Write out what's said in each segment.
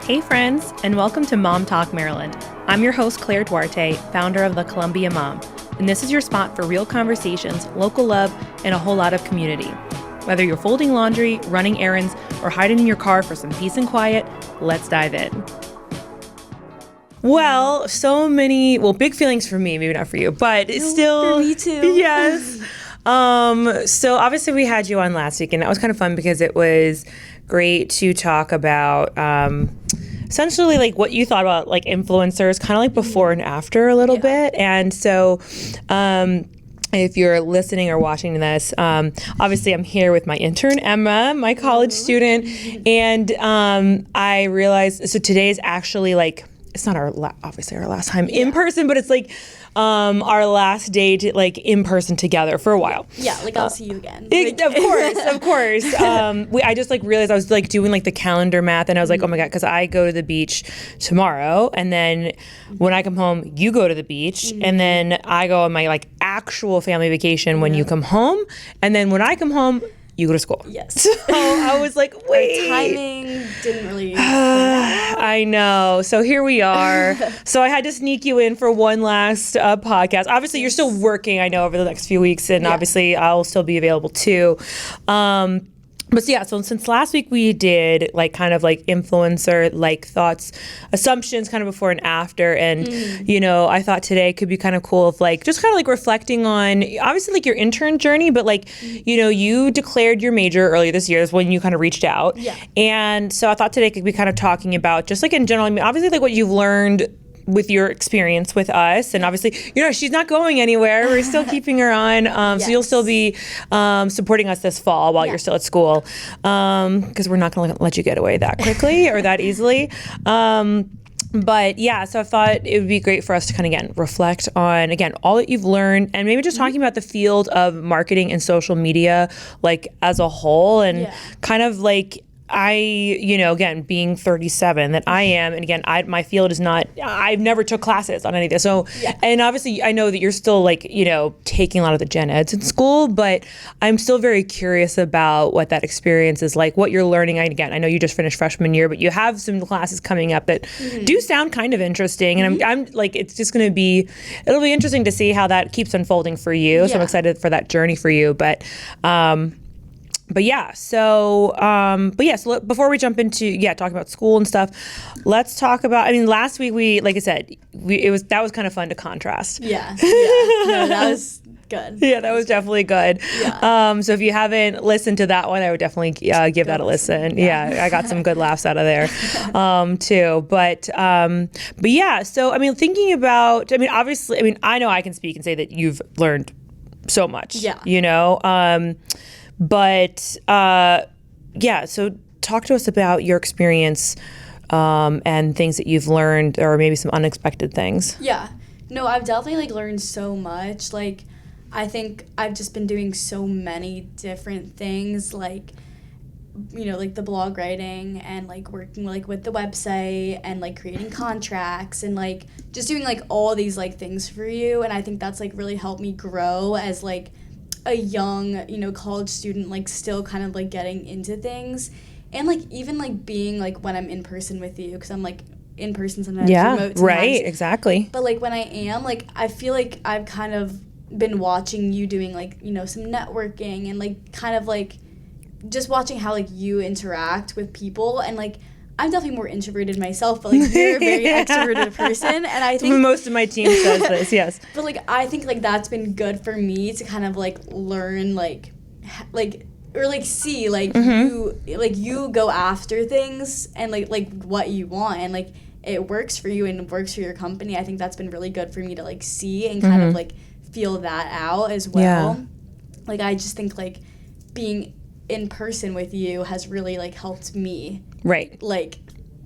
Hey friends, and welcome to Mom Talk Maryland. I'm your host, Claire Duarte, founder of the Columbia Mom, and this is your spot for real conversations, local love, and a whole lot of community. Whether you're folding laundry, running errands, or hiding in your car for some peace and quiet, let's dive in. Well, big feelings for me, maybe not for you, but it's still... For me too. Yes. So obviously we had you on last week, and that was kind of fun because it was great to talk about essentially like what you thought about like influencers, kind of like before and after a little bit. And so if you're listening or watching this, obviously I'm here with my intern, Emma, my college student, and I realized, so today is actually like, it's not obviously our last time in person, but it's like our last day to like in person together for a while. Yeah, like I'll see you again. Of course. I just like realized I was like doing like the calendar math, and I was like, oh my God, because I go to the beach tomorrow, and then when I come home, you go to the beach, and then I go on my like actual family vacation when you come home, and then when I come home, you go to school. Yes. So I was like, wait. Our timing didn't really I know. So here we are. So I had to sneak you in for one last podcast. Obviously, you're still working, I know, over the next few weeks, and obviously I'll still be available too. But so, so since last week we did like kind of like influencer like thoughts, assumptions kind of before and after, and you know, I thought today could be kind of cool of like just kind of like reflecting on obviously like your intern journey, but like you know, you declared your major earlier this year is when you kind of reached out, and so I thought today could be kind of talking about just like in general, I mean obviously like what you've learned with your experience with us, and obviously, you know, she's not going anywhere. We're still keeping her on, so you'll still be supporting us this fall while you're still at school, because we're not going to let you get away that quickly or that easily. But yeah, so I thought it would be great for us to kind of, again, reflect on, again, all that you've learned, and maybe just talking about the field of marketing and social media, like as a whole, and kind of like, you know, again, being 37 that I am, and again, my field is not, I've never took classes on any of this. So, and obviously I know that you're still like, you know, taking a lot of the gen eds in school, but I'm still very curious about what that experience is like, what you're learning. Again, I know you just finished freshman year, but you have some classes coming up that do sound kind of interesting. And I'm like, it's just going to be, it'll be interesting to see how that keeps unfolding for you. So I'm excited for that journey for you. But so before we jump into talking about school and stuff, let's talk about. I mean, last week like I said, that was kind of fun to contrast. No, that was good. Yeah, that was definitely good. Yeah. So if you haven't listened to that one, I would definitely give that a listen. Yeah, I got some good laughs out of there too. But yeah, so I mean, thinking about, I mean, obviously, I mean, I know I can speak and say that you've learned so much. Yeah. You know. But so talk to us about your experience and things that you've learned, or maybe some unexpected things. Yeah. No, I've definitely like learned so much. Like, I think I've just been doing so many different things, like, you know, like the blog writing and like working like with the website and like creating contracts and like just doing like all these like things for you. And I think that's like really helped me grow as like a young, you know, college student, like still kind of like getting into things, and like even like being like when I'm in person with you, because I'm like in person sometimes, remote sometimes. Right, exactly. But like when I am, like I feel like I've kind of been watching you doing like, you know, some networking and like kind of like just watching how like you interact with people, and like I'm definitely more introverted myself, but like you're a very extroverted person, and I think most of my team says this, yes. But like I think like that's been good for me to kind of like learn like or like see like you go after things and like what you want, and like it works for you and works for your company. I think that's been really good for me to like see and kind of like feel that out as well. Like I just think like being in person with you has really like helped me like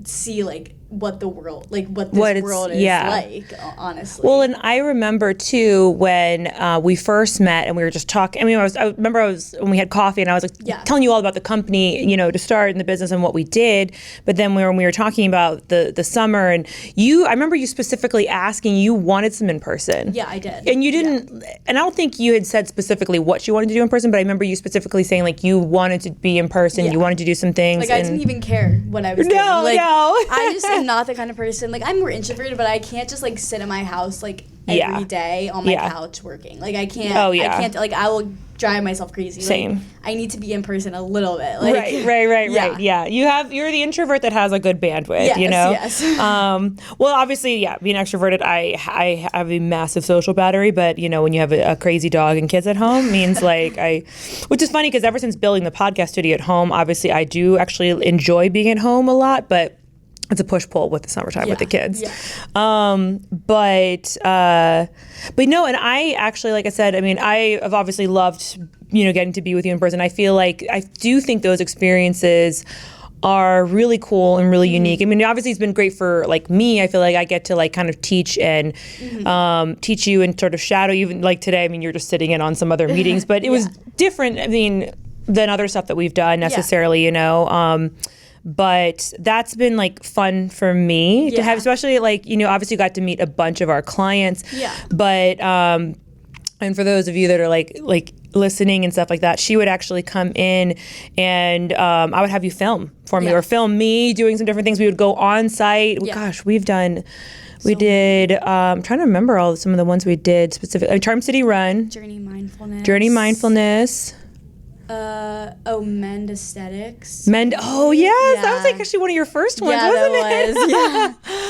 see like what the world, like what this world is like, honestly. Well, and I remember too when we first met and we were just talking. I mean, I remember when we had coffee and I was like telling you all about the company, you know, to start in the business and what we did. But then when we were talking about the summer, and I remember you specifically asking, you wanted some in person. Yeah, I did. And you didn't, and I don't think you had said specifically what you wanted to do in person, but I remember you specifically saying like you wanted to be in person, you wanted to do some things. Like I didn't even care what I was doing. Like, no. I just am not the kind of person, like I'm more introverted, but I can't just like sit in my house like every day on my couch working. Like I can't, I can't, like I will drive myself crazy. Same. Like, I need to be in person a little bit. Like, right. Yeah. You're the introvert that has a good bandwidth, you know? Yes. Well, obviously, being extroverted, I have a massive social battery, but you know, when you have a crazy dog and kids at home means like which is funny because ever since building the podcast studio at home, obviously I do actually enjoy being at home a lot, but it's a push-pull with the summertime with the kids. Yeah. But no, and I actually, like I said, I mean, I have obviously loved, you know, getting to be with you in person. I feel like, I do think those experiences are really cool and really unique. I mean, obviously it's been great for like me. I feel like I get to like kind of teach and teach you and sort of shadow you. Even like today, I mean, you're just sitting in on some other meetings, but it was different, I mean, than other stuff that we've done necessarily, you know. But that's been like fun for me to have, especially like, you know, obviously you got to meet a bunch of our clients. Yeah. But and for those of you that are like listening and stuff like that, she would actually come in and I would have you film for me or film me doing some different things. We would go on site. Gosh, we did, I'm trying to remember some of the ones we did specifically. Charm City Run. Journey Mindfulness. Mend Aesthetics. Oh yes, that was like actually one of your first ones, wasn't it?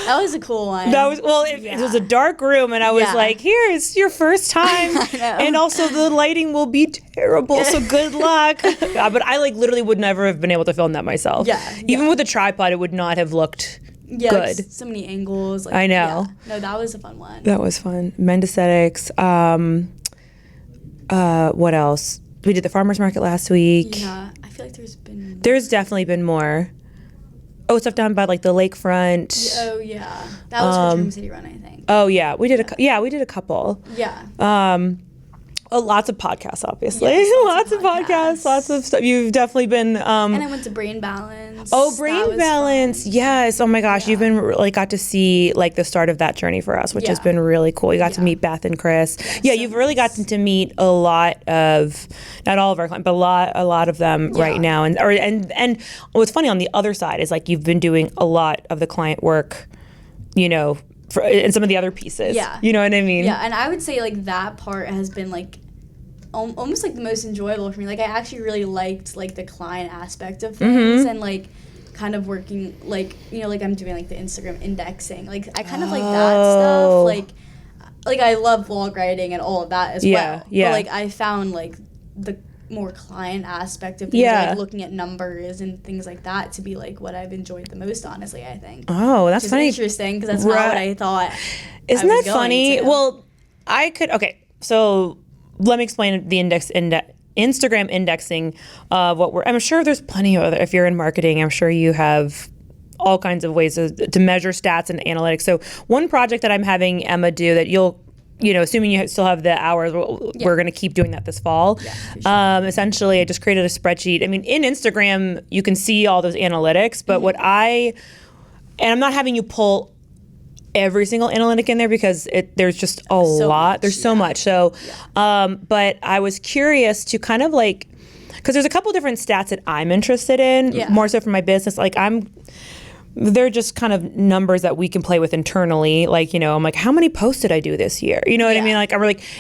That was a cool one. That was it was a dark room, and I was like, "Here's your first time, and also the lighting will be terrible, so good luck." But I like literally would never have been able to film that myself. Even with a tripod, it would not have looked good. Like so many angles. Like, I know. No, that was a fun one. That was fun. Mend Aesthetics. What else? We did the farmer's market last week. Yeah, I feel like there's definitely been more. Oh, stuff down by like the lakefront. Oh yeah, that was for Dream City Run, I think. Oh yeah, we did a couple. Yeah. Lots of podcasts, obviously. Lots of podcasts, lots of stuff. You've definitely been. And I went to Brain Balance. Oh, Brain Balance, yes. Oh my gosh, you've been got to see like the start of that journey for us, which has been really cool. You got to meet Beth and Chris. You've really gotten to meet a lot of, not all of our clients, but a lot of them right now. And what's funny on the other side is like you've been doing a lot of the client work, you know. And some of the other pieces. Yeah. You know what I mean? Yeah, and I would say, like, that part has been, like, almost, like, the most enjoyable for me. Like, I actually really liked, like, the client aspect of things and, like, kind of working, like, you know, like, I'm doing, like, the Instagram indexing. Like, I kind of like that stuff. Like, I love blog writing and all of that as well. Yeah. But, like, I found, like, the more client aspect of things, like looking at numbers and things like that, to be like what I've enjoyed the most, honestly, I think. Oh, that's funny. Interesting, because that's not what I thought. Isn't that funny? Well, so let me explain the Instagram indexing of I'm sure there's plenty of other, if you're in marketing, I'm sure you have all kinds of ways to measure stats and analytics. So one project that I'm having Emma do that assuming you still have the hours, we're going to keep doing that this fall. Yeah, sure. Essentially, I just created a spreadsheet. I mean, in Instagram, you can see all those analytics, but and I'm not having you pull every single analytic in there because there's just a lot. There's so much. So, but I was curious to kind of like, because there's a couple different stats that I'm interested in, more so for my business. Like they're just kind of numbers that we can play with internally. Like, I'm like, how many posts did I do this year? You know what I mean? Like,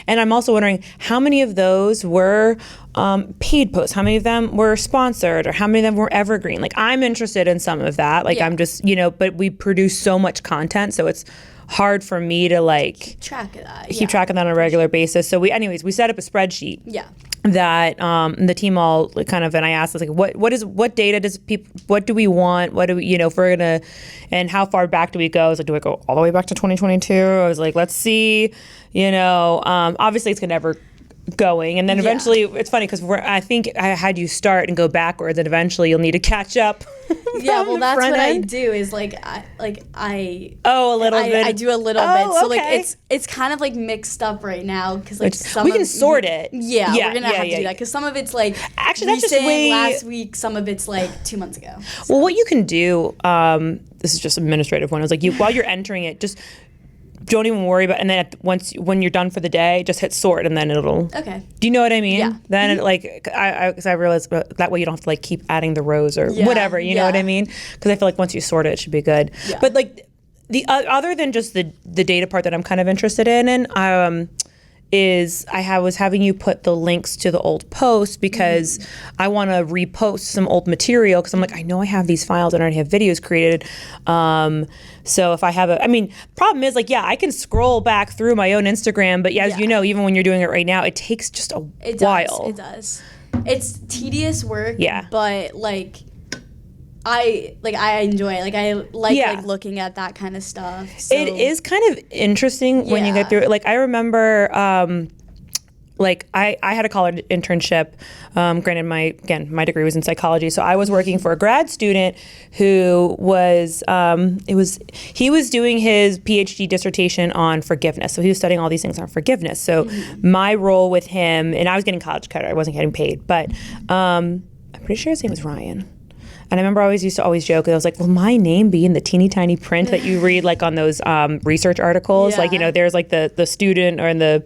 and I'm also wondering how many of those were paid posts, how many of them were sponsored, or how many of them were evergreen. Like, I'm interested in some of that. Like, I'm just, but we produce so much content, so it's hard for me to like keep track of that on a regular basis. So we set up a spreadsheet. Yeah. That the team all kind of, and I asked, like, what data what do we want? What do we, if we're gonna, and how far back do we go? I was like, do I go all the way back to 2022? I was like, let's see, obviously it's gonna never going, and then eventually it's funny because I think I had you start and go backwards, and eventually you'll need to catch up. Yeah, well, that's what end. I do is I a little bit. I do a little bit. So okay. it's kind of like mixed up right now because like we can sort it. Yeah, we're gonna have to do that because some of it's like actually that's recent, just way last week. Some of it's like 2 months ago. So. Well, what you can do, this is just an administrative one. Is like while you're entering it, just don't even worry about, and then when you're done for the day, just hit sort, and then it'll. Okay. Do you know what I mean? Yeah. Then because I realized that way you don't have to like keep adding the rows or whatever. You know what I mean? Because I feel like once you sort it, it should be good. Yeah. But like the other than just the data part that I'm kind of interested in is I was having you put the links to the old posts because I want to repost some old material because I'm like, I know I have these files and I already have videos created. So if I have problem is like, I can scroll back through my own Instagram, but as you know, even when you're doing it right now, it takes just a while. It does. It's tedious work. Yeah. But I enjoy it. I like looking at that kind of stuff. So. It is kind of interesting when you get through it. Like I remember, I had a college internship. Granted, my degree was in psychology, so I was working for a grad student who was he was doing his PhD dissertation on forgiveness. So he was studying all these things on forgiveness. So my role with him, and I was getting college credit. I wasn't getting paid, but I'm pretty sure his name was Ryan. And I remember I used to always joke, I was like, will my name be in the teeny tiny print that you read like on those research articles? Like, there's like the student or in the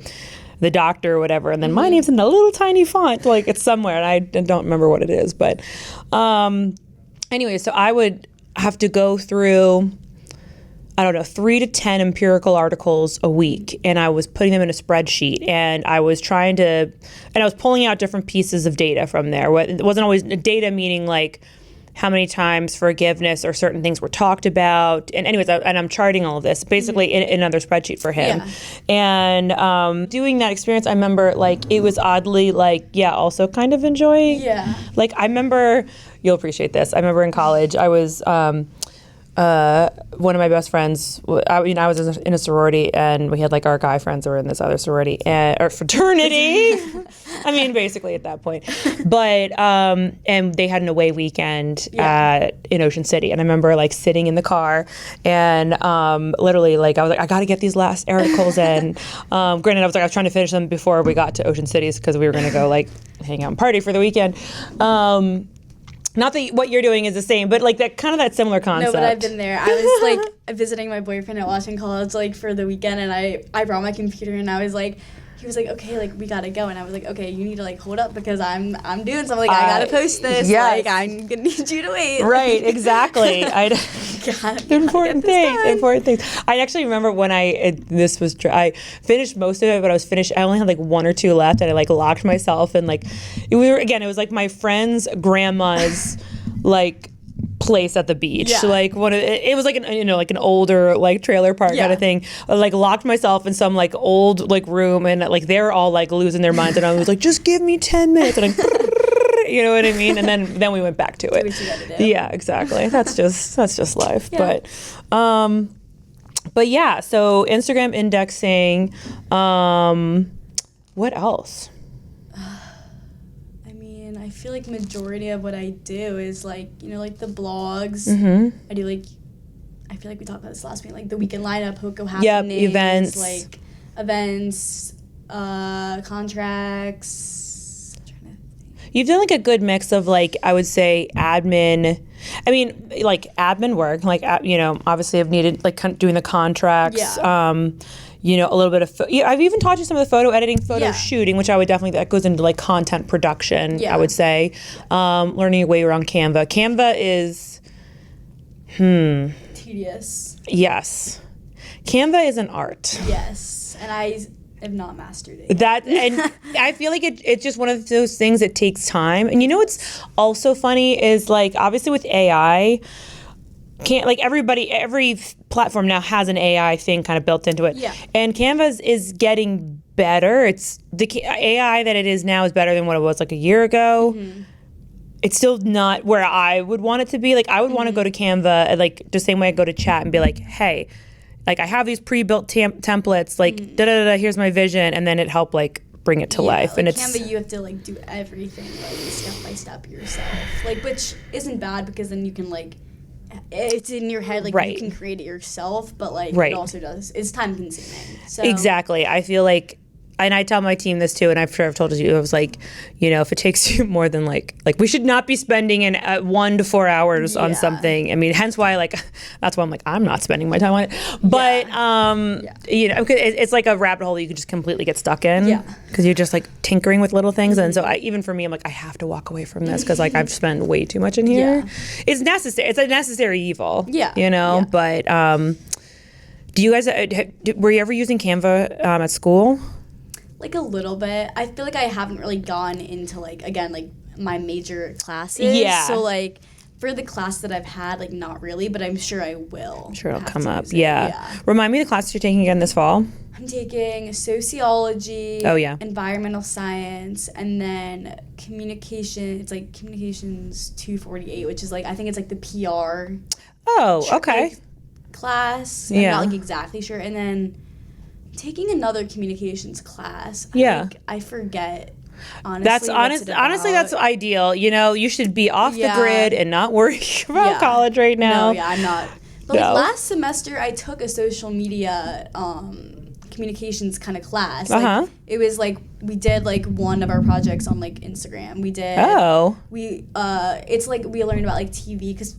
doctor or whatever, and then my name's in a little tiny font, like it's somewhere, and I don't remember what it is. But anyway, so I would have to go through, 3 to 10 empirical articles a week, and I was putting them in a spreadsheet, and I was pulling out different pieces of data from there. It wasn't always data meaning like how many times forgiveness or certain things were talked about. And anyways, I'm charting all of this basically in another spreadsheet for him. Yeah. And doing that experience, I remember like it was oddly also kind of enjoying. Yeah. Like I remember, you'll appreciate this. I remember in college, I was one of my best friends, I was in a sorority, and we had like our guy friends who were in this other sorority or fraternity. Basically at that point. But and they had an away weekend in Ocean City, and I remember like sitting in the car and literally like I was like, I got to get these last articles in. Granted, I was trying to finish them before we got to Ocean City because we were going to go like hang out and party for the weekend. Not that what you're doing is the same, but like that similar concept. No, but I've been there. I was like visiting my boyfriend at Washington College like for the weekend, and I brought my computer, and I was like, he was like, okay, like we gotta go, and I was like, okay, you need to like hold up because I'm doing something. Like I gotta post this. Yes. Like I'm gonna need you to wait. Right, exactly. Important things. I actually remember when I finished most of it, but I only had like 1 or 2 left, and I like locked myself, and like it was like my friend's grandma's like place at the beach. Yeah. Like it was like an older like trailer park kind of thing. I like locked myself in some like old like room, and like they're all like losing their minds, and I was like, just give me 10 minutes, and you know what I mean? And then we went back to it. Do what you gotta do. Yeah, exactly. That's just life. Yeah. But yeah, so Instagram indexing, what else? I feel like majority of what I do is like, like the blogs. Mm-hmm. I do like, I feel like we talked about this last week, like the weekend lineup, Hoko happenings, events. Like events, contracts. I'm trying to think. You've done like a good mix of like, I would say admin. Like admin work, like, obviously I've needed like doing the contracts. Yeah. A little bit of, I've even taught you some of the photo editing, shooting, which I would definitely, that goes into like content production, I would say. Learning your way around Canva. Canva is, tedious. Yes. Canva is an art. Yes. And I have not mastered it. And I feel like it's just one of those things that takes time. And what's also funny is like, obviously with AI, every platform now has an AI thing kind of built into it. Yeah. And Canva is getting better. It's the AI that it is now is better than what it was like a year ago. Mm-hmm. It's still not where I would want it to be. Like I would want to go to Canva like the same way I go to chat and be like, hey, like I have these pre-built templates, like here's my vision, and then it helped like bring it to life. Like and it's Canva, you have to like do everything like step by step yourself, like, which isn't bad because then you can like, it's in your head, like you can create it yourself, but like it also it's time consuming. So exactly. I feel like, and I tell my team this too, and I'm sure I've told you, I was like, you know, if it takes you more than like we should not be spending 1 to 4 hours on something. I mean, hence why that's why I'm like, I'm not spending my time on it. But you know, it's like a rabbit hole that you could just completely get stuck in. Yeah. Because you're just like tinkering with little things, and so even for me, I'm like, I have to walk away from this because like I've spent way too much in here. Yeah. It's necessary. It's a necessary evil. Yeah. You know, but do you guys were you ever using Canva at school? Like a little bit. I feel like I haven't really gone into like, again, like my major classes. Yeah. So like for the class that I've had, like not really, but I'm sure I will. I'm sure it'll come up. Yeah. Remind me the class you're taking again this fall. I'm taking sociology. Oh yeah. Environmental science, and then communication. It's like communications 248, which is like, I think it's like the PR. Oh, okay. Like, class. I'm not like exactly sure. And then taking another communications class. I forget. Honestly, honestly, that's ideal. You know, you should be off the grid and not worry about college right now. No, I'm not. But like last semester, I took a social media communications kind of class. Like, it was like we did like one of our projects on like Instagram. We did. It's like we learned about like TV because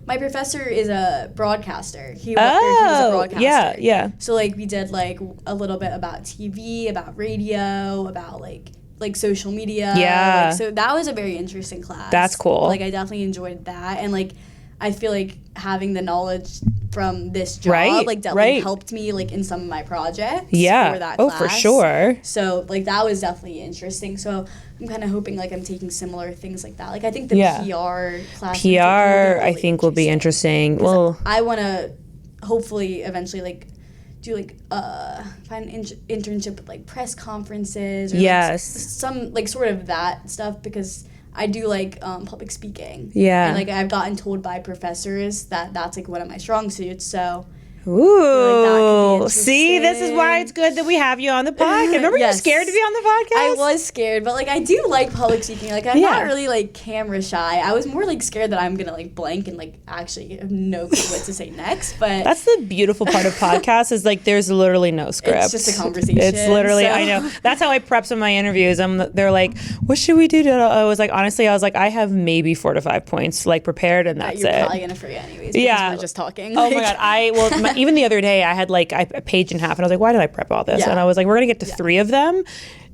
my professor is a broadcaster. He was a broadcaster. Yeah. So like we did like a little bit about TV, about radio, about like social media. Yeah. Like, so that was a very interesting class. That's cool. Like I definitely enjoyed that, and like I feel like having the knowledge from this job like definitely helped me like in some of my projects. Yeah. For that class. Oh, for sure. So like that was definitely interesting. So I'm kind of hoping like I'm taking similar things like that. Like I think the PR class. I think will be interesting. Well, I want to hopefully eventually like do like find an internship with like press conferences. Or like some like sort of that stuff because I do like public speaking. Yeah. And like I've gotten told by professors that that's like one of my strong suits. So. Ooh, like see, this is why it's good that we have you on the podcast. Remember you were scared to be on the podcast? I was scared, but like I do like public speaking. Like I'm not really like camera shy. I was more like scared that I'm gonna like blank and like actually have no clue what to say next. But that's the beautiful part of podcasts is like there's literally no script. It's just a conversation. It's literally I know. That's how I prep some of my interviews. They're like, what should we do? I was like, honestly, I have maybe 4 to 5 points like prepared, and that's You're it. You're probably gonna forget anyways. Because we're just talking. Oh my god, even the other day I had like a page and a half, and I was like, why did I prep all this? And I was like, we're gonna get to 3 of them,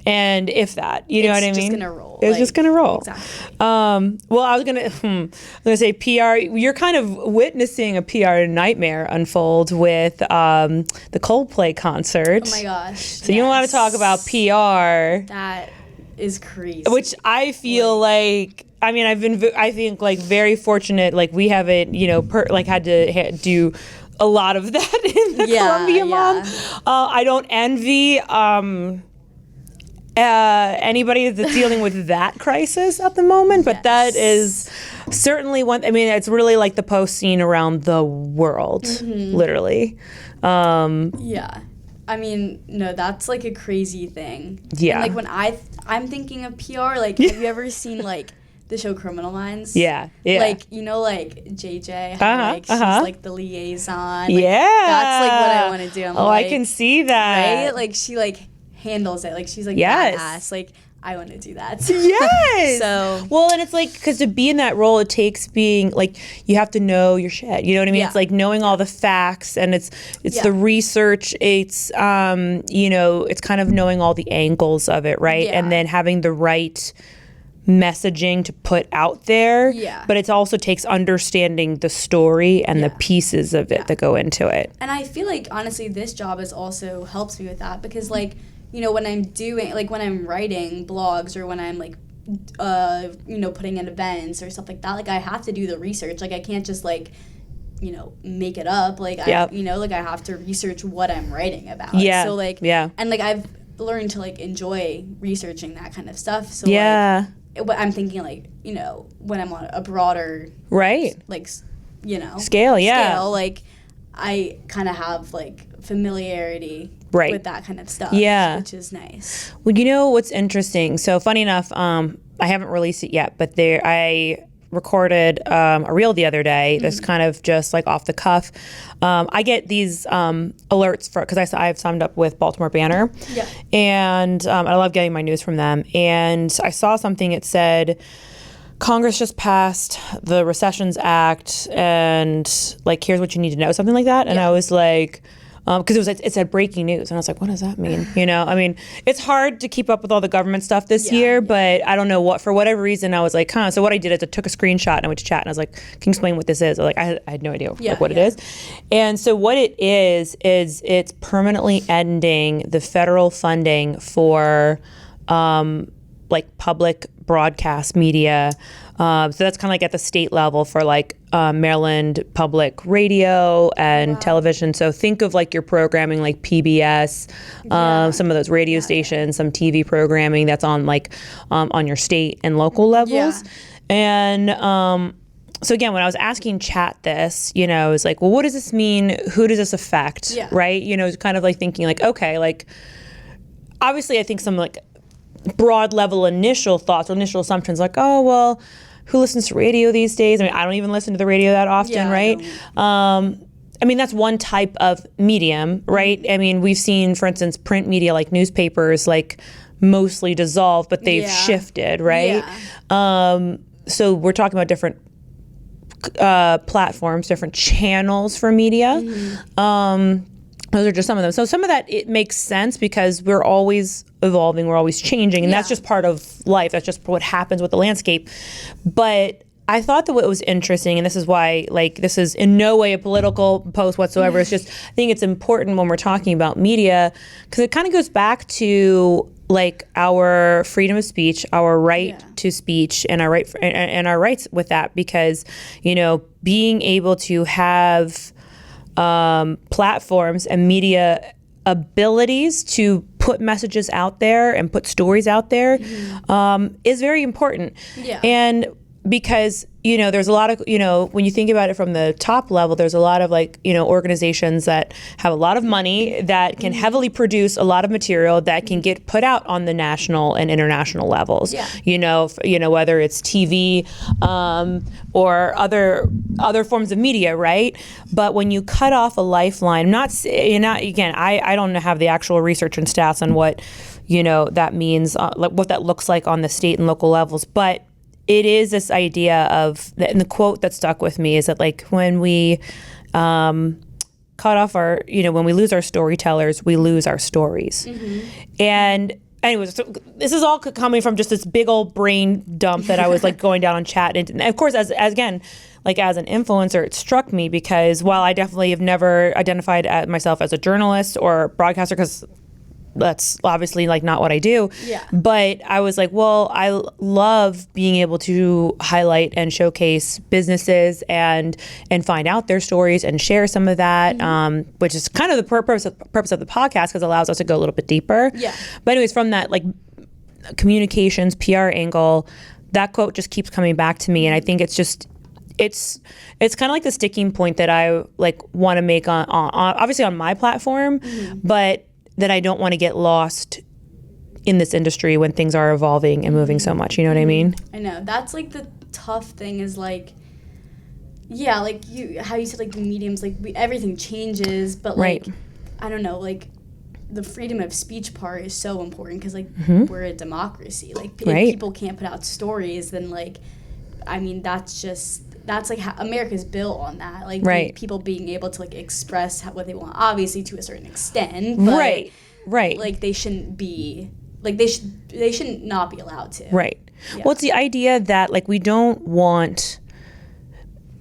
and if that, you know what I mean? It's just gonna roll. It's just gonna roll. Exactly. Well, I was gonna say PR. You're kind of witnessing a PR nightmare unfold with the Coldplay concert. Oh my gosh! So you want to talk about PR? That is crazy. Which I feel like. I mean, I think like very fortunate. Like we haven't, you know, had to do a lot of that in the Columbia mom. I don't envy anybody that's dealing with that crisis at the moment, but that is certainly one. I mean, it's really like the post scene around the world, literally. I mean, no, that's like a crazy thing. Yeah. And, like when I'm thinking of PR, like have you ever seen like the show Criminal Minds? Yeah. Like, you know, like JJ, how she's like the liaison. Like, that's like what I want to do. I can see that. Right? Like she like handles it. Like she's like badass. Like I want to do that. Yes. So well, and it's like because to be in that role, it takes being like you have to know your shit. You know what I mean? It's like knowing all the facts, and it's the research. It's you know, it's kind of knowing all the angles of it, right? And then having the right messaging to put out there, but it also takes understanding the story and the pieces of it that go into it. And I feel like honestly this job is also helps me with that because like, you know, when I'm doing like when I'm writing blogs or when I'm like you know, putting in events or stuff like that, like I have to do the research. Like I can't just like, you know, make it up. Like I, you know, like I have to research what I'm writing about. So like and like I've learned to like enjoy researching that kind of stuff. So like I'm thinking like, you know, when I'm on a broader like, you know, scale, like I kind of have like familiarity Right. with that kind of stuff. Yeah. Which is nice. Well, you know what's interesting? So funny enough, I haven't released it yet, but I recorded a reel the other day that's kind of just like off the cuff. I get these alerts because I've signed up with Baltimore Banner, and I love getting my news from them. And I saw something, it said Congress just passed the Recessions Act, and like, here's what you need to know, something like that. And I was like, because it said breaking news, and I was like, what does that mean? You know, I mean, it's hard to keep up with all the government stuff this year, but I don't know for whatever reason, I was like, So what I did is I took a screenshot and I went to chat, and I was like, can you explain what this is? I had no idea what it is. And so what it is it's permanently ending the federal funding for like public broadcast media. So that's kind of like at the state level for like Maryland public radio and television. So think of like your programming like PBS, some of those radio stations, some TV programming that's on like on your state and local levels. And so again, when I was asking chat this, you know, I was like, well, what does this mean? Who does this affect? Right? You know, kind of like thinking like, okay, like obviously I think some like broad level initial thoughts or initial assumptions like, oh, well, who listens to radio these days? I mean, I don't even listen to the radio that often, right? I mean, that's one type of medium, right? I mean, we've seen, for instance, print media like newspapers like mostly dissolve, but they've shifted, right? So we're talking about different platforms, different channels for media. Those are just some of them. So some of that, it makes sense because we're always evolving, we're always changing, and that's just part of life. That's just what happens with the landscape. But I thought that what was interesting, and this is why, like, this is in no way a political post whatsoever. It's just, I think it's important when we're talking about media, because it kind of goes back to like our freedom of speech, our right to speech, and our rights with that. Because, you know, being able to have platforms and media abilities to put messages out there and put stories out there is very important. And because, you know, there's a lot of, you know, when you think about it from the top level, there's a lot of like, you know, organizations that have a lot of money that can heavily produce a lot of material that can get put out on the national and international levels. You know, whether it's TV or other forms of media, right? But when you cut off a lifeline, I don't have the actual research and stats on what, you know, that means, like what that looks like on the state and local levels, but it is this idea of, and the quote that stuck with me is that like when we cut off our, you know, when we lose our storytellers, we lose our stories. And anyways, so this is all coming from just this big old brain dump that I was like going down on chat. And of course, as again, like as an influencer, it struck me because while I definitely have never identified myself as a journalist or broadcaster, because that's obviously like not what I do. But I was like, well, I love being able to highlight and showcase businesses and find out their stories and share some of that, which is kind of the purpose of the podcast, because it allows us to go a little bit deeper. But anyways, from that like communications, PR angle, that quote just keeps coming back to me. And I think it's just, it's kind of like the sticking point that I like want to make on obviously on my platform, but that I don't want to get lost in this industry when things are evolving and moving so much. You know what I mean? I know. That's like the tough thing is like, yeah, like how you said like the mediums, like everything changes, but like, I don't know, like the freedom of speech part is so important because like we're a democracy. Like if people can't put out stories, then like, I mean, that's like how America's built on that. Like people being able to like express what they want, obviously to a certain extent. But like they shouldn't be, like they should not be allowed to. Well, it's the idea that like we don't want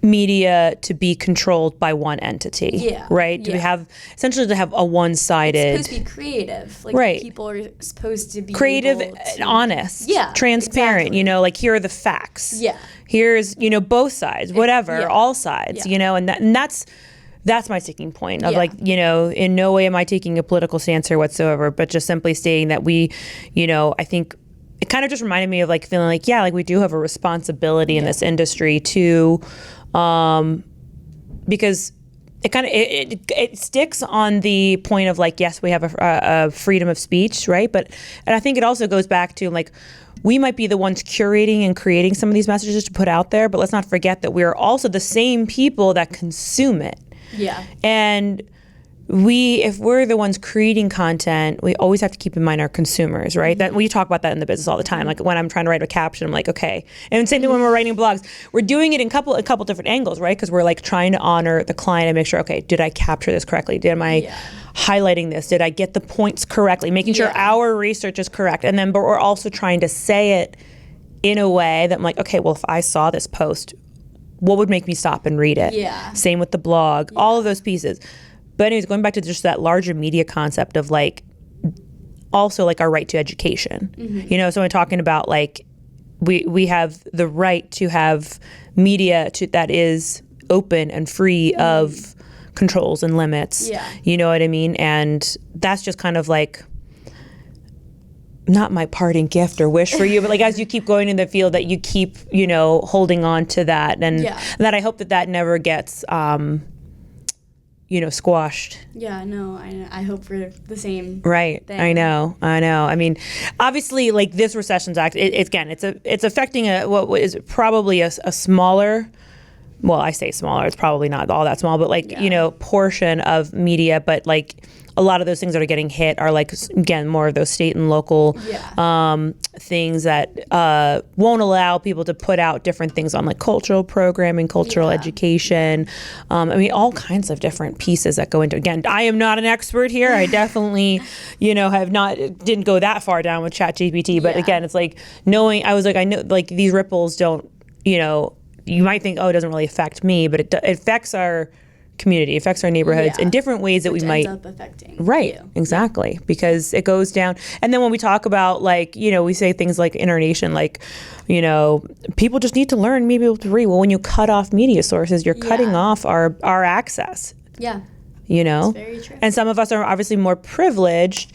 media to be controlled by one entity, right? To have essentially to have a one-sided. It's supposed to be creative, like people are supposed to be creative, and honest, transparent. You know, like here are the facts. Here's, you know, both sides, whatever, all sides. You know, and that's my sticking point of like, you know, in no way am I taking a political stance here whatsoever, but just simply stating that we, you know, I think it kind of just reminded me of like feeling like, yeah, like we do have a responsibility in this industry to, because it sticks on the point of like, yes, we have a freedom of speech, right? And I think it also goes back to like, we might be the ones curating and creating some of these messages to put out there, but let's not forget that we are also the same people that consume it. Yeah. And if we're the ones creating content, we always have to keep in mind our consumers, right? That we talk about that in the business all the time. Like when I'm trying to write a caption, I'm like, okay. And same thing when we're writing blogs. We're doing it in a couple different angles, right? Because we're like trying to honor the client and make sure, okay, did I capture this correctly? Am I highlighting this? Did I get the points correctly? Making sure our research is correct. And then, but we're also trying to say it in a way that I'm like, okay, well, if I saw this post, what would make me stop and read it? Yeah. Same with the blog, all of those pieces. But anyways, going back to just that larger media concept of like, also like our right to education. You know, so I'm talking about like, we have the right to have media that is open and free of controls and limits. Yeah. You know what I mean? And that's just kind of like, not my parting gift or wish for you, but like as you keep going in the field, that you keep, you know, holding on to that, and that I hope that never gets you know, squashed. Yeah, no, I hope for the same right thing. I know. I mean, obviously like this recession's act, it's affecting what is probably a smaller, well, I say smaller, it's probably not all that small, but like, you know, portion of media, but like a lot of those things that are getting hit are like, again, more of those state and local things that won't allow people to put out different things on like cultural programming, cultural education. I mean, all kinds of different pieces that go into, again, I am not an expert here. I definitely, you know, didn't go that far down with ChatGPT, but again, it's like I know like these ripples don't, you know, you might think, oh, it doesn't really affect me, but it affects our community, affects our neighborhoods in different ways that we might ends up affecting you. Exactly, because it goes down. And then when we talk about like, you know, we say things like internation, like, you know, people just need to learn, maybe able to read. Well, when you cut off media sources, you're cutting off our access. Yeah, you know, that's very true. And some of us are obviously more privileged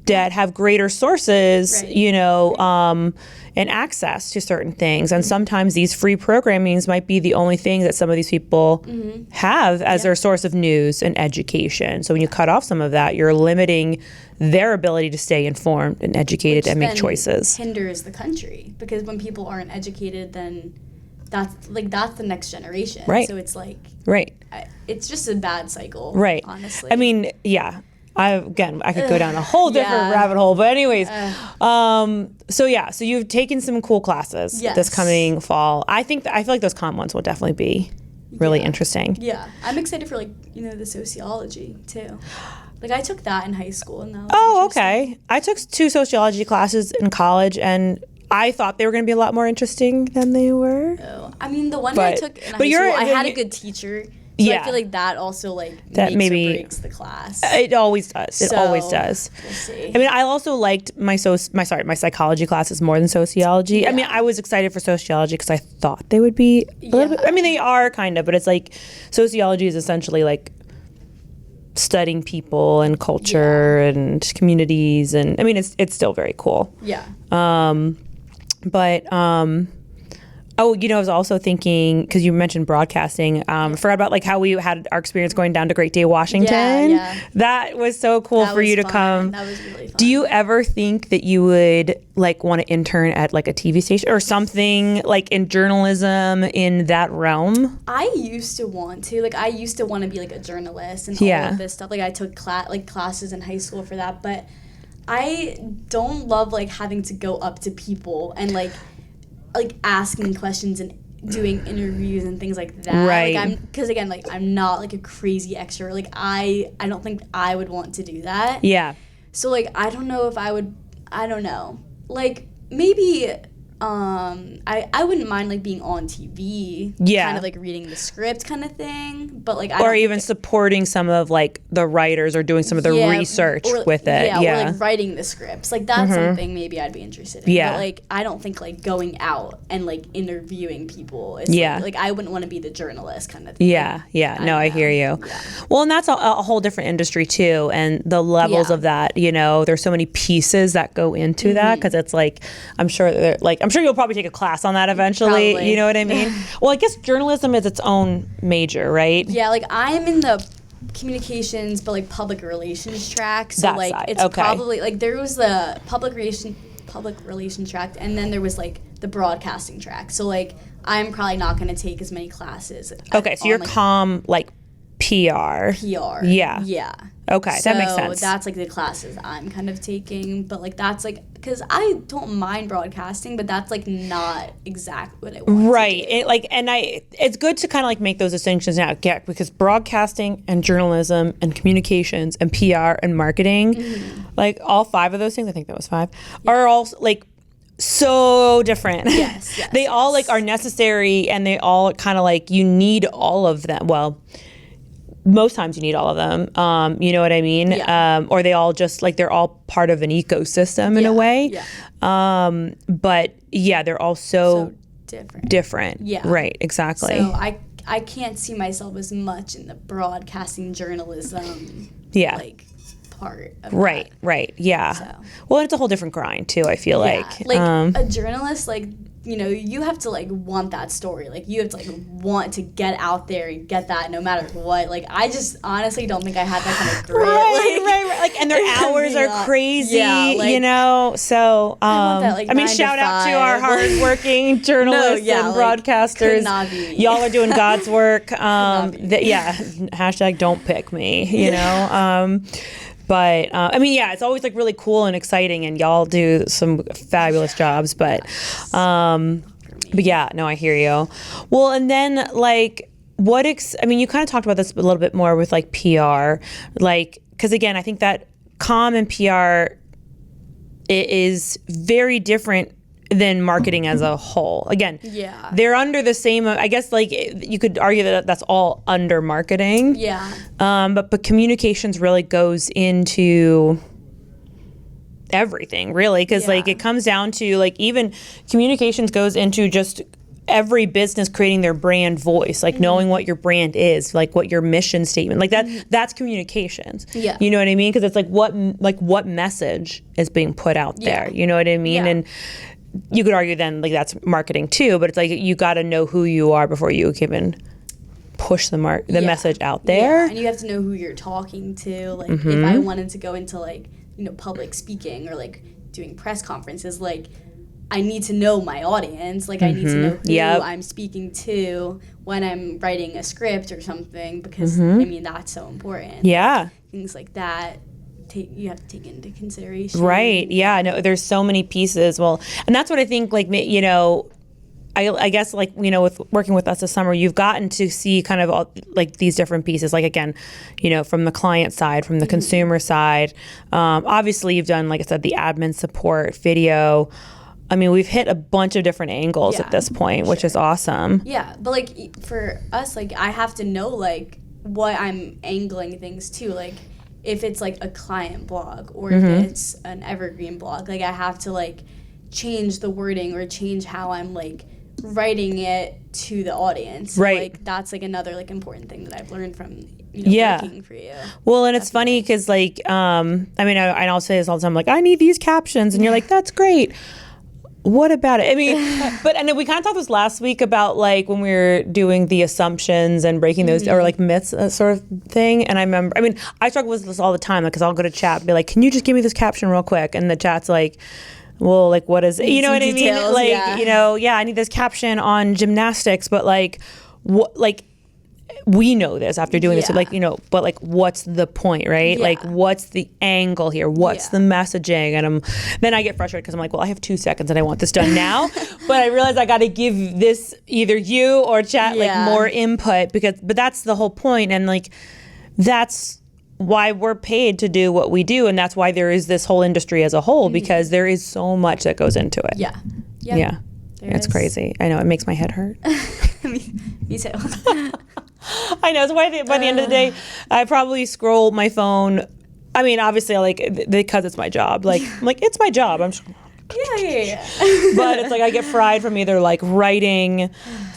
that have greater sources, you know, and access to certain things. And sometimes these free programmings might be the only thing that some of these people have as their source of news and education. So when you cut off some of that, you're limiting their ability to stay informed and educated and make choices. Hinders the country, because when people aren't educated, then that's the next generation. Right. So it's like, it's just a bad cycle. Right. Honestly. I mean, yeah. I could go down a whole different rabbit hole, but anyways, so you've taken some cool classes this coming fall. I feel like those comp ones will definitely be really interesting. Yeah, I'm excited for like, you know, the sociology too. Like I took that in high school, and that was okay. I took 2 sociology classes in college, and I thought they were going to be a lot more interesting than they were. Oh, I mean, the one that I took in high school, I had a good teacher. So I feel like that also like that makes or breaks the class. It always does. It always does. We'll see. I mean, I also liked my psychology classes more than sociology. I mean, I was excited for sociology because I thought they would be a little bit. I mean, they are kind of, but it's like sociology is essentially like studying people and culture and communities, and I mean, it's still very cool. Yeah. Oh, you know, I was also thinking, because you mentioned broadcasting, forgot about like how we had our experience going down to Great Day, Washington. Yeah. That was so cool for you to come. That was really fun. Do you ever think that you would like want to intern at like a TV station or something like in journalism in that realm? I used to want to. Like, I used to want to be like a journalist and all of this stuff. Like, I took classes in high school for that, but I don't love like having to go up to people and like asking questions and doing interviews and things like that. Like because again, like I'm not like a crazy extrovert. Like I don't think I would want to do that. Yeah. So like I don't know if I would. I don't know. Like maybe I wouldn't mind like being on TV. Yeah. Kind of like reading the script kind of thing. But like or even supporting some of like the writers or doing some of the research with it. Yeah. Or like writing the scripts. Like that's something maybe I'd be interested in. Yeah. But like I don't think like going out and like interviewing people is like I wouldn't want to be the journalist kind of thing. Yeah. No, I hear you. Yeah. Well, and that's a whole different industry too, and the levels of that, you know, there's so many pieces that go into that, because it's like I'm sure I'm sure you'll probably take a class on that eventually. Probably. You know what I mean? Well, I guess journalism is its own major, right? Yeah, like I'm in the communications but like public relations track. So That like side, it's okay. probably like there was the public relations track, and then there was like the broadcasting track. So like I'm probably not going to take as many classes. Okay, so you're comm like PR. PR. Yeah. Yeah. Okay, So that makes sense. that's like the classes I'm kind of taking, but like that's like because I don't mind broadcasting, but that's like not exactly what I want. Right. To do. It's good to kind of like make those distinctions now, because broadcasting and journalism and communications and PR and marketing, like all 5 of those things, I think that was 5, are all like so different. Yes. They all like are necessary, and they all kind of like, you need all of them. Well, most times you need all of them. You know what I mean? Yeah. Or they all just like, they're all part of an ecosystem in a way. Yeah. But yeah, they're all so different. Yeah. Right. Exactly. So I can't see myself as much in the broadcasting journalism. Yeah. Like part of Right. that. Right. Yeah. So. Well, it's a whole different grind too, I feel like. A journalist, like, you know, you have to like want that story. Like you have to like want to get out there and get that no matter what. Like I just honestly don't think I had that kind of grit. Right. Like, and their hours are crazy, you know. So I want that, like, I mean, 9 to shout out to 5. our hardworking journalists and broadcasters. Could not be me. Y'all are doing God's work. Hashtag don't pick me, you know. But I mean, yeah, it's always like really cool and exciting, and y'all do some fabulous jobs. But yeah, no, I hear you. Well, and then like, I mean, you kind of talked about this a little bit more with like PR, like, because again, I think that comm and PR is very different than marketing as a whole. Again, they're under the same, I guess, like you could argue that that's all under marketing. Yeah. But communications really goes into everything, really, because like it comes down to like, even communications goes into just every business creating their brand voice, like knowing what your brand is, like what your mission statement, like that's communications. Yeah. You know what I mean? Because it's like what message is being put out there. You know what I mean? And you could argue then like that's marketing too, but it's like you got to know who you are before you can even push the message out there. And you have to know who you're talking to. Like if I wanted to go into like, you know, public speaking or like doing press conferences, like I need to know my audience. Like I need to know who I'm speaking to when I'm writing a script or something, because I mean that's so important. Yeah. Like, things like that. You have to take into consideration. Right. Yeah. No, there's so many pieces. Well, and that's what I think, like, you know, I guess, like, you know, with working with us this summer, you've gotten to see kind of all, like, these different pieces. Like, again, you know, from the client side, from the consumer side. Obviously, you've done, like I said, the admin support, video. I mean, we've hit a bunch of different angles at this point, which is awesome. Yeah. But, like, for us, like, I have to know, like, what I'm angling things to. Like, if it's like a client blog or if it's an evergreen blog, like I have to like change the wording or change how I'm like writing it to the audience. Right. Like that's like another like important thing that I've learned from, you know, working for you. Well, and it's funny because like, I mean, I'll say this all the time, like, I need these captions, and you're like, that's great. What about it? I mean, and then we kind of talked this last week about like when we were doing the assumptions and breaking those, or like myths sort of thing. And I remember, I mean, I struggle with this all the time because I'll go to chat and be like, can you just give me this caption real quick? And the chat's like, well, like, what is it? You know what I mean? Like, you know, I need this caption on gymnastics, but like, what, like, we know this after doing this, so like, you know, but like, what's the point, right? Like, what's the angle here? What's the messaging? And then I get frustrated because I'm like, well, I have 2 seconds and I want this done now, but I realize I got to give this either you or chat like more input, but that's the whole point, and like, that's why we're paid to do what we do, and that's why there is this whole industry as a whole, because there is so much that goes into it. Yeah. It's crazy. I know, it makes my head hurt. Me too. I know. So by the end of the day, I probably scroll my phone. I mean, obviously, because it's my job. Like, I'm like, it's my job. I'm just, Yeah. but it's like I get fried from either like writing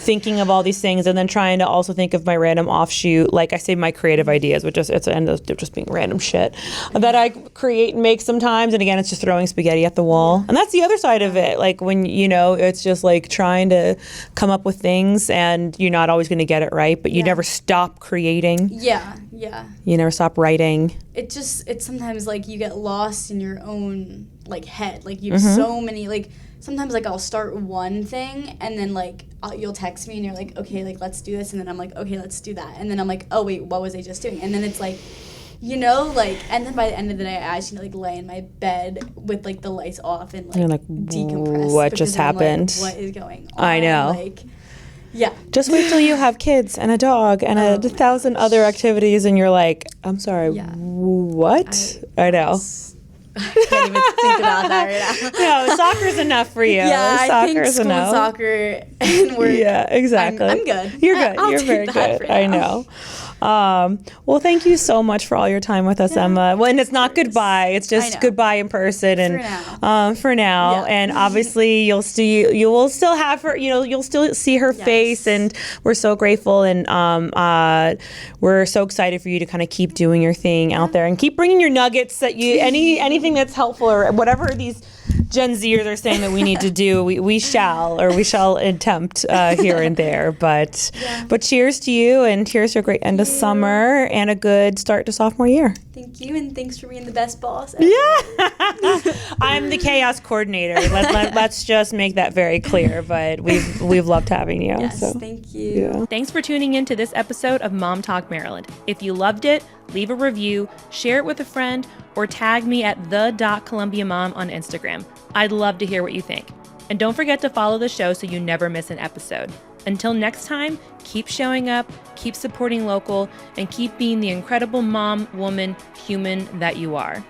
thinking of all these things and then trying to also think of my random offshoot, like I say, my creative ideas, which end up just being random shit that I create and make sometimes. And again, it's just throwing spaghetti at the wall. And that's the other side of it. Like when, it's just like trying to come up with things and you're not always going to get it right, but you never stop creating. Yeah. You never stop writing. It's sometimes like you get lost in your own like head. Like you have so many, like sometimes like I'll start one thing and then like you'll text me and you're like, okay, like let's do this. And then I'm like, okay, let's do that. And then I'm like, oh wait, what was I just doing? And then it's like, like, and then by the end of the day, I actually like lay in my bed with like the lights off and like decompress. What just happened? Like, what is going on? I know. Like, yeah. Just wait till you have kids and a dog and a thousand other activities and you're like, I'm sorry, what? I know. I can't even think about that right now. No, soccer's enough for you. Yeah, soccer's I think school enough. And soccer and work. Yeah, exactly. I'm good. You're good. I'll You're take very that good. for I now. know. Well, thank you so much for all your time with us, Emma. Well, and it's not goodbye; it's just goodbye in person, and for now. And obviously, you will still have her. You'll still see her face, and we're so grateful, and we're so excited for you to kind of keep doing your thing out there and keep bringing your nuggets that anything that's helpful or whatever these Gen Zers are saying that we need to do, we shall attempt here and there. But cheers to you, and cheers to a great end of summer and a good start to sophomore year. Thank you, and thanks for being the best boss ever. Yeah, I'm the chaos coordinator. Let's just make that very clear. But we've loved having you. Yes, so. thank you. Yeah. Thanks for tuning in to this episode of Mom Talk Maryland. If you loved it, leave a review, share it with a friend, or tag me at the.columbiamom on Instagram. I'd love to hear what you think. And don't forget to follow the show so you never miss an episode. Until next time, keep showing up, keep supporting local, and keep being the incredible mom, woman, human that you are.